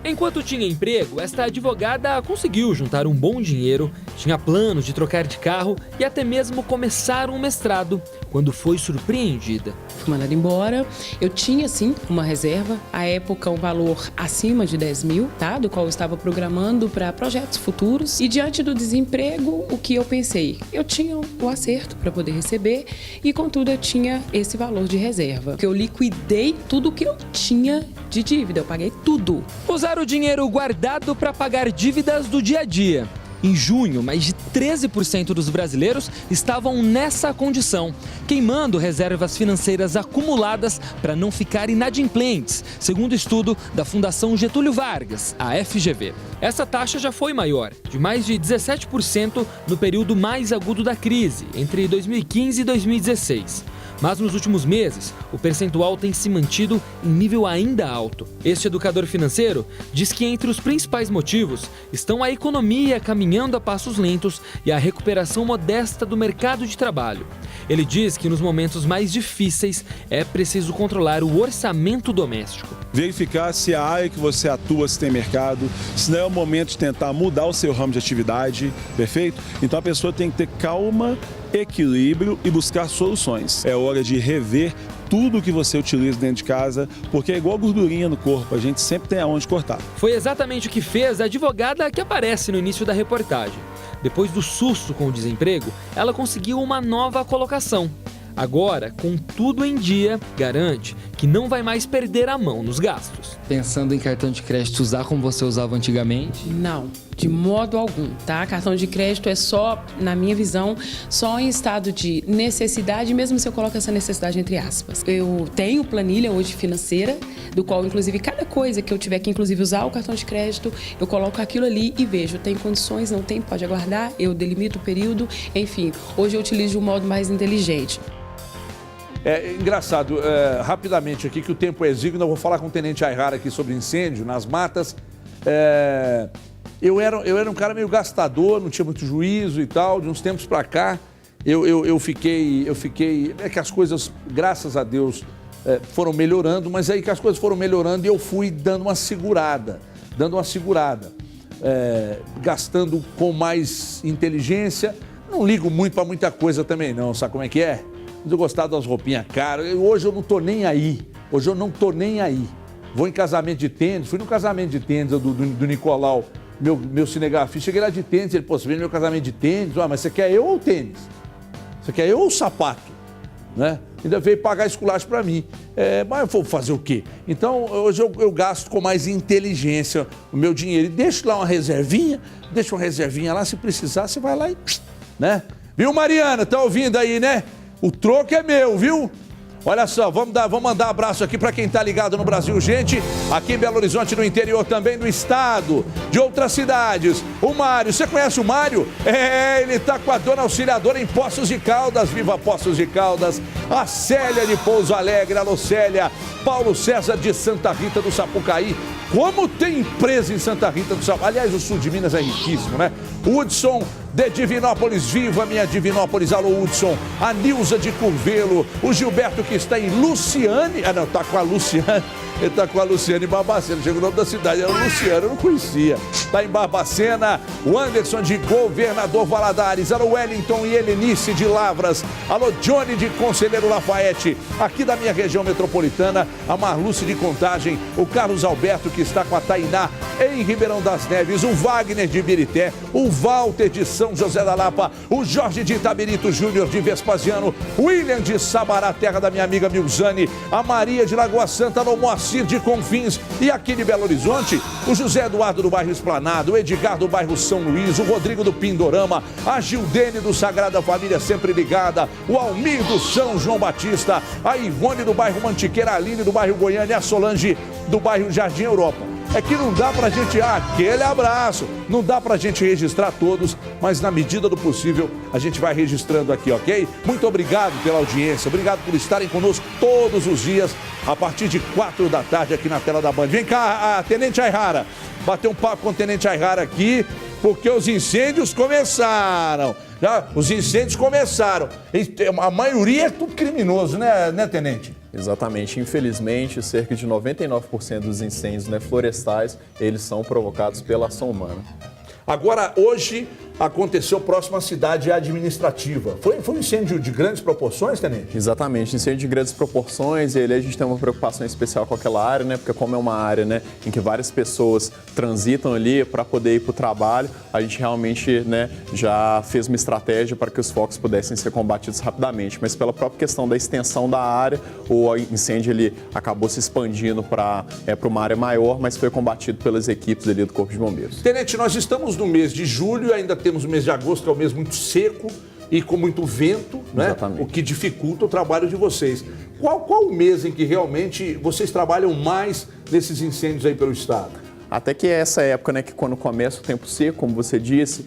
Enquanto tinha emprego, esta advogada conseguiu juntar um bom dinheiro, tinha planos de trocar de carro e até mesmo começar um mestrado, quando foi surpreendida. Fui mandada embora, eu tinha sim uma reserva, à época um valor acima de 10 mil, tá? Do qual eu estava programando para projetos futuros. E diante do desemprego, o que eu pensei? Eu tinha o acerto para poder receber e, contudo, eu tinha esse valor de reserva. Eu liquidei tudo que eu tinha de dívida, eu paguei tudo. Usar o dinheiro guardado para pagar dívidas do dia a dia. Em junho, mais de 13% dos brasileiros estavam nessa condição, queimando reservas financeiras acumuladas para não ficar inadimplentes, segundo estudo da Fundação Getúlio Vargas, a FGV. Essa taxa já foi maior, de mais de 17% no período mais agudo da crise, entre 2015 e 2016. Mas nos últimos meses, o percentual tem se mantido em nível ainda alto. Este educador financeiro diz que entre os principais motivos estão a economia caminhando a passos lentos e a recuperação modesta do mercado de trabalho. Ele diz que nos momentos mais difíceis é preciso controlar o orçamento doméstico. Verificar se a área que você atua, se tem mercado, se não é o momento de tentar mudar o seu ramo de atividade, perfeito? Então a pessoa tem que ter calma, equilíbrio e buscar soluções. É hora de rever tudo que você utiliza dentro de casa, porque é igual gordurinha no corpo, a gente sempre tem aonde cortar. Foi exatamente o que fez a advogada que aparece no início da reportagem. Depois do susto com o desemprego, ela conseguiu uma nova colocação. Agora, com tudo em dia, garante que não vai mais perder a mão nos gastos. Pensando em cartão de crédito, usar como você usava antigamente? Não, de modo algum, tá? Cartão de crédito é só, na minha visão, só em estado de necessidade, mesmo se eu coloco essa necessidade entre aspas. Eu tenho planilha hoje financeira, do qual, inclusive, cada coisa que eu tiver que, inclusive, usar o cartão de crédito, eu coloco aquilo ali e vejo, tem condições, não tem, pode aguardar, eu delimito o período, enfim. Hoje eu utilizo de um modo mais inteligente. É engraçado, rapidamente aqui, que o tempo é exíguo, eu vou falar com o Tenente Ayrara aqui sobre incêndio nas matas. Eu era um cara meio gastador, não tinha muito juízo e tal, de uns tempos pra cá, eu fiquei... É que as coisas, graças a Deus, foram melhorando, mas aí que as coisas foram melhorando e eu fui dando uma segurada, gastando com mais inteligência. Não ligo muito pra muita coisa também não, sabe como é que é? Eu gostava das roupinhas caras. Hoje eu não tô nem aí. Vou em casamento de tênis. Fui no casamento de tênis do Nicolau, meu cinegrafista. Cheguei lá de tênis. Ele, pô, você veio no meu casamento de tênis? Mas você quer eu ou tênis? Você quer eu ou sapato? Né? Ainda veio pagar esculacho pra mim. Mas eu vou fazer o quê? Então, hoje eu gasto com mais inteligência o meu dinheiro. E deixo lá uma reservinha. Deixa uma reservinha lá. Se precisar, você vai lá e... né? Viu, Mariana? Tá ouvindo aí, né? O troco é meu, viu? Olha só, vamos mandar abraço aqui para quem tá ligado no Brasil, gente. Aqui em Belo Horizonte, no interior também do estado, de outras cidades. O Mário, você conhece o Mário? Ele tá com a dona auxiliadora em Poços de Caldas. Viva Poços de Caldas. A Célia de Pouso Alegre, alô Célia. Paulo César de Santa Rita do Sapucaí. Como tem empresa em Santa Rita do Sapucaí? Aliás, o sul de Minas é riquíssimo, né? Hudson de Divinópolis, viva minha Divinópolis, alô Hudson. A Nilza de Curvelo, o Gilberto que está em Luciane, tá com a Luciane, ele tá com a Luciane em Barbacena, chegou o nome da cidade, era Luciano, eu não conhecia. Tá em Barbacena, o Anderson de Governador Valadares, alô Wellington e Helenice de Lavras, alô Johnny de Conselheiro Lafayette, aqui da minha região metropolitana, a Marluce de Contagem, o Carlos Alberto que está com a Tainá em Ribeirão das Neves, o Wagner de Ibirité, o Walter de São José da Lapa, o Jorge de Itabirito Júnior de Vespasiano, o William de Sabará, terra da minha amiga Milzane, a Maria de Lagoa Santa, o Moacir de Confins e aqui de Belo Horizonte, o José Eduardo do bairro Esplanado, o Edgar do bairro São Luís, o Rodrigo do Pindorama, a Gildene do Sagrada Família sempre ligada, o Almir do São João Batista, a Ivone do bairro Mantiqueira, a Aline do bairro Goiânia, a Solange do bairro Jardim Europa. É que não dá pra gente, aquele abraço, não dá pra gente registrar todos, mas na medida do possível a gente vai registrando aqui, ok? Muito obrigado pela audiência, obrigado por estarem conosco todos os dias, a partir de 4 da tarde aqui na tela da Band. Vem cá, a Tenente Ayrara, bater um papo com o Tenente Ayrara aqui, porque os incêndios começaram. Os incêndios começaram. A maioria é tudo criminoso, né, Tenente? Exatamente. Infelizmente, cerca de 99% dos incêndios florestais, eles são provocados pela ação humana. Agora, hoje, aconteceu próximo à cidade administrativa. Foi um incêndio de grandes proporções, Tenente? Exatamente, incêndio de grandes proporções, e ali a gente tem uma preocupação especial com aquela área, né? Porque como é uma área, né, em que várias pessoas transitam ali para poder ir para o trabalho, a gente realmente, né, já fez uma estratégia para que os focos pudessem ser combatidos rapidamente. Mas pela própria questão da extensão da área, o incêndio ele acabou se expandindo para uma área maior, mas foi combatido pelas equipes ali do Corpo de Bombeiros. Tenente, nós estamos no mês de julho, ainda temos o mês de agosto, que é um mês muito seco e com muito vento, né? Exatamente. O que dificulta o trabalho de vocês. Qual o mês em que realmente vocês trabalham mais nesses incêndios aí pelo estado? Até que é essa época, né, que quando começa o tempo seco, como você disse,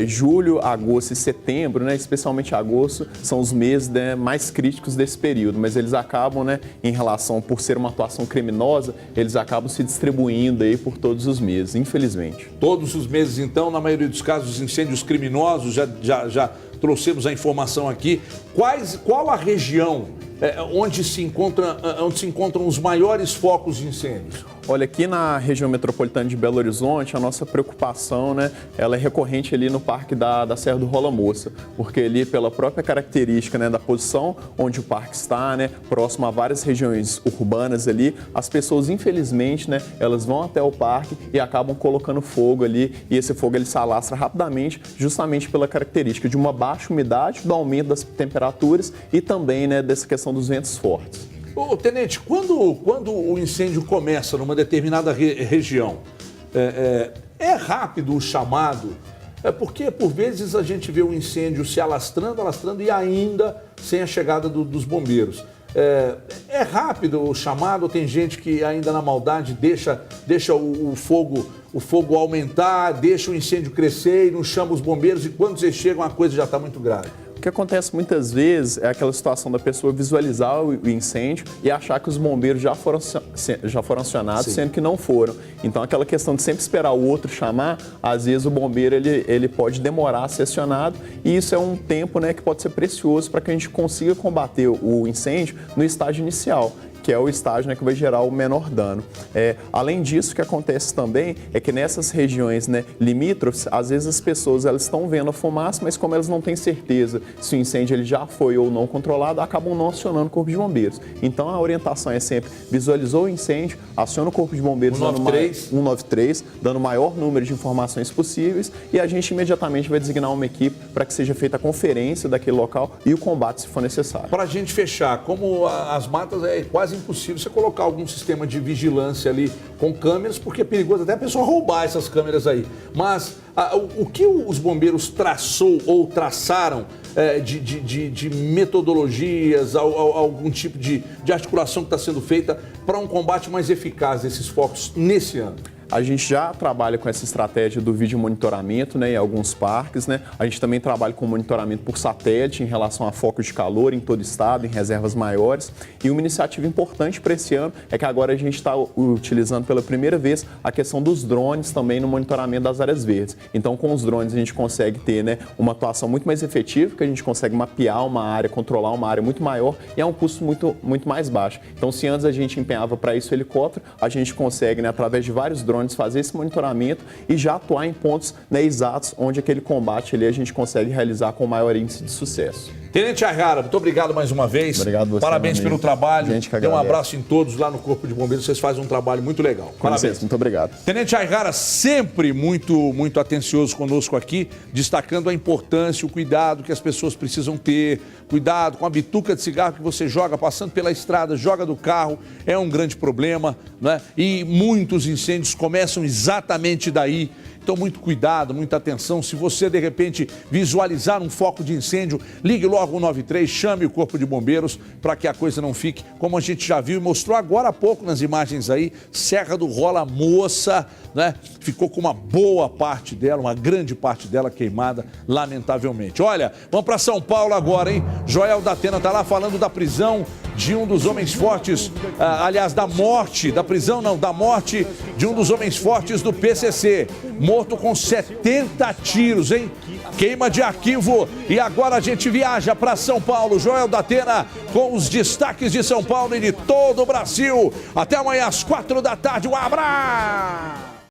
julho, agosto e setembro, né, especialmente agosto, são os meses, né, mais críticos desse período, mas eles acabam, né, em relação, por ser uma atuação criminosa, eles acabam se distribuindo aí por todos os meses, infelizmente. Todos os meses, então, na maioria dos casos, os incêndios criminosos, já trouxemos a informação aqui. Qual a região onde se encontram os maiores focos de incêndios? Olha, aqui na região metropolitana de Belo Horizonte, a nossa preocupação, né, ela é recorrente ali no Parque da Serra do Rola Moça, porque ali, pela própria característica, né, da posição onde o parque está, né, próximo a várias regiões urbanas ali, as pessoas, infelizmente, né, elas vão até o parque e acabam colocando fogo ali, e esse fogo ele se alastra rapidamente, justamente pela característica de uma baixa umidade, do aumento das temperaturas e também, né, dessa questão dos ventos fortes. Ô, tenente, quando o incêndio começa numa determinada região, é rápido o chamado? Porque, por vezes, a gente vê o incêndio se alastrando e ainda sem a chegada dos bombeiros. É rápido o chamado? Tem gente que ainda na maldade deixa o fogo aumentar, deixa o incêndio crescer e não chama os bombeiros, e quando vocês chegam a coisa já está muito grave? O que acontece muitas vezes é aquela situação da pessoa visualizar o incêndio e achar que os bombeiros já foram acionados, sim, sendo que não foram. Então, aquela questão de sempre esperar o outro chamar, às vezes o bombeiro ele pode demorar a ser acionado, e isso é um tempo, né, que pode ser precioso para que a gente consiga combater o incêndio no estágio inicial, que é o estágio, né, que vai gerar o menor dano. Além disso, o que acontece também é que nessas regiões, né, limítrofes, às vezes as pessoas elas estão vendo a fumaça, mas como elas não têm certeza se o incêndio ele já foi ou não controlado, acabam não acionando o Corpo de Bombeiros. Então a orientação é sempre: visualizou o incêndio, aciona o Corpo de Bombeiros 193, dando o maior número de informações possíveis, e a gente imediatamente vai designar uma equipe para que seja feita a conferência daquele local e o combate se for necessário. Para a gente fechar, como as matas é quase impossível você colocar algum sistema de vigilância ali com câmeras, porque é perigoso até a pessoa roubar essas câmeras aí. Mas o que os bombeiros traçaram de metodologias, algum tipo de articulação que está sendo feita para um combate mais eficaz desses focos nesse ano? A gente já trabalha com essa estratégia do vídeo monitoramento, né, em alguns parques, né? A gente também trabalha com monitoramento por satélite em relação a focos de calor em todo o estado, em reservas maiores. E uma iniciativa importante para esse ano é que agora a gente está utilizando pela primeira vez a questão dos drones também no monitoramento das áreas verdes. Então, com os drones a gente consegue ter, né, uma atuação muito mais efetiva, que a gente consegue mapear uma área, controlar uma área muito maior e a um custo muito mais baixo. Então, se antes a gente empenhava para isso o helicóptero, a gente consegue, né, através de vários drones, fazer esse monitoramento e já atuar em pontos, né, exatos onde aquele combate ali a gente consegue realizar com maior índice de sucesso. Tenente Ayrara, muito obrigado mais uma vez. Obrigado você. Parabéns pelo trabalho. Dê um agradece. abraço em todos lá no Corpo de Bombeiros. Vocês fazem um trabalho muito legal. Parabéns. Muito obrigado. Tenente Ayrara, sempre muito atencioso conosco aqui, destacando a importância, o cuidado que as pessoas precisam ter. Cuidado com a bituca de cigarro que você joga passando pela estrada, joga do carro, é um grande problema, né? E muitos incêndios começam exatamente daí. Então, muito cuidado, muita atenção. Se você, de repente, visualizar um foco de incêndio, ligue logo 193, chame o Corpo de Bombeiros para que a coisa não fique, como a gente já viu e mostrou agora há pouco nas imagens aí, Serra do Rola Moça, né? Ficou com uma boa parte dela, uma grande parte dela queimada, lamentavelmente. Olha, vamos para São Paulo agora, hein? Joel da Atena está lá falando da prisão de um dos homens fortes, aliás, da morte de um dos homens fortes do PCC, morto com 70 tiros, hein? Queima de arquivo. E agora a gente viaja para São Paulo. Joel da Atena com os destaques de São Paulo e de todo o Brasil. Até amanhã às 4 da tarde. Um abraço!